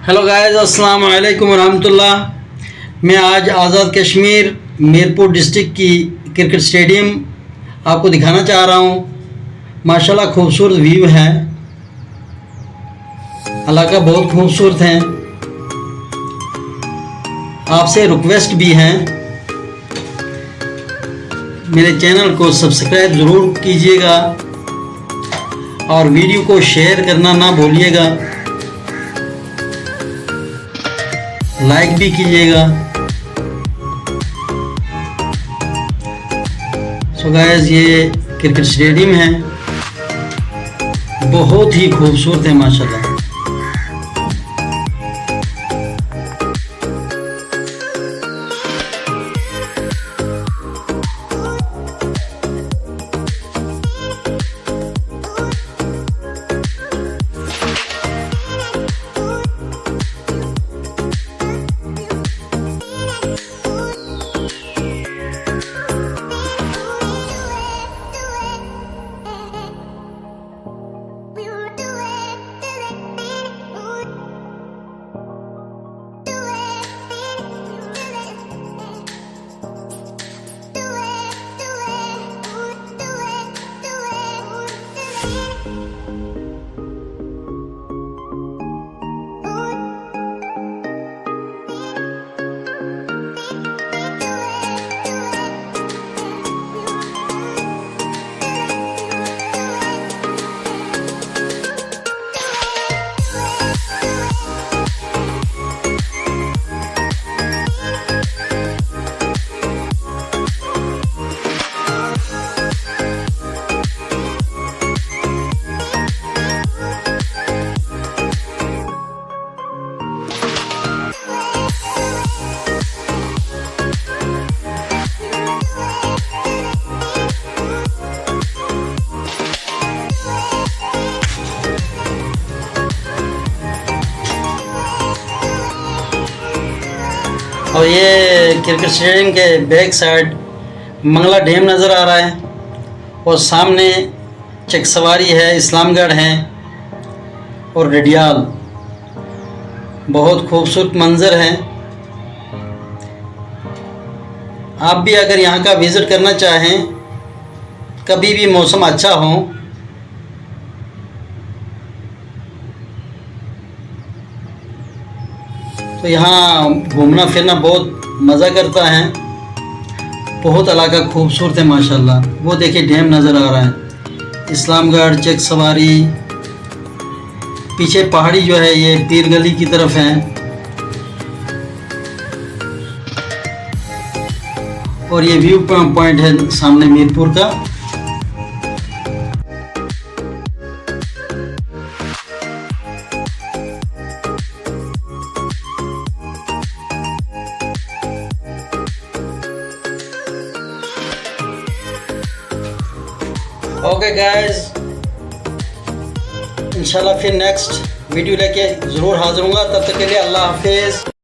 Hello guys, अस्सलाम वालेकुम रहमतुल्लाह। मैं आज आज़ाद कश्मीर मीरपुर डिस्ट्रिक्ट की क्रिकेट स्टेडियम आपको दिखाना चाह रहा हूँ। माशाल्लाह खूबसूरत व्यू है, इलाका बहुत खूबसूरत है। आपसे रिक्वेस्ट भी है, मेरे चैनल को सब्सक्राइब ज़रूर कीजिएगा और वीडियो को शेयर करना ना भूलिएगा, लाइक भी कीजिएगा। सो गाइस, ये क्रिकेट स्टेडियम है, बहुत ही खूबसूरत है माशाल्लाह। और ये क्रिकेट स्टेडियम के बैक साइड मंगला डैम नज़र आ रहा है और सामने चक सवारी है, इस्लामगढ़ है और रेडियाल। बहुत खूबसूरत मंज़र है। आप भी अगर यहाँ का विज़िट करना चाहें, कभी भी मौसम अच्छा हो, तो यहाँ घूमना फिरना बहुत मज़ा करता है। बहुत इलाका खूबसूरत है माशाल्लाह। वो देखिए डैम नज़र आ रहा है, इस्लामगढ़, चक सवारी। पीछे पहाड़ी जो है ये पीर गली की तरफ है और ये व्यू पॉइंट है सामने मीरपुर का। ओके गाइस, इंशाल्लाह फिर नेक्स्ट वीडियो लेके ज़रूर हाजिर होऊंगा। तब तक के लिए अल्लाह हाफिज़।